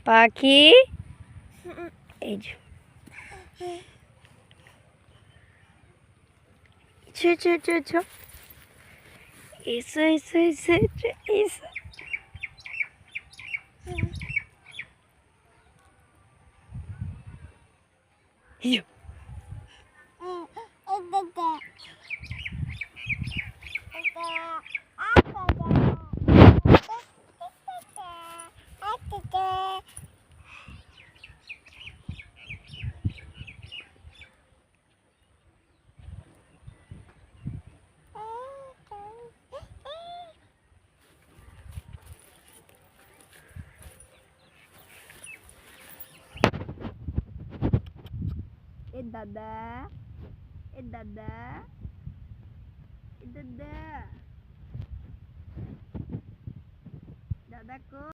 পাখি এই যে ছো ছো ছো ছো এসো এসো এসো এসো এসো ইয়ো এ দাদা এ দাদা এ দাদা দাদা কো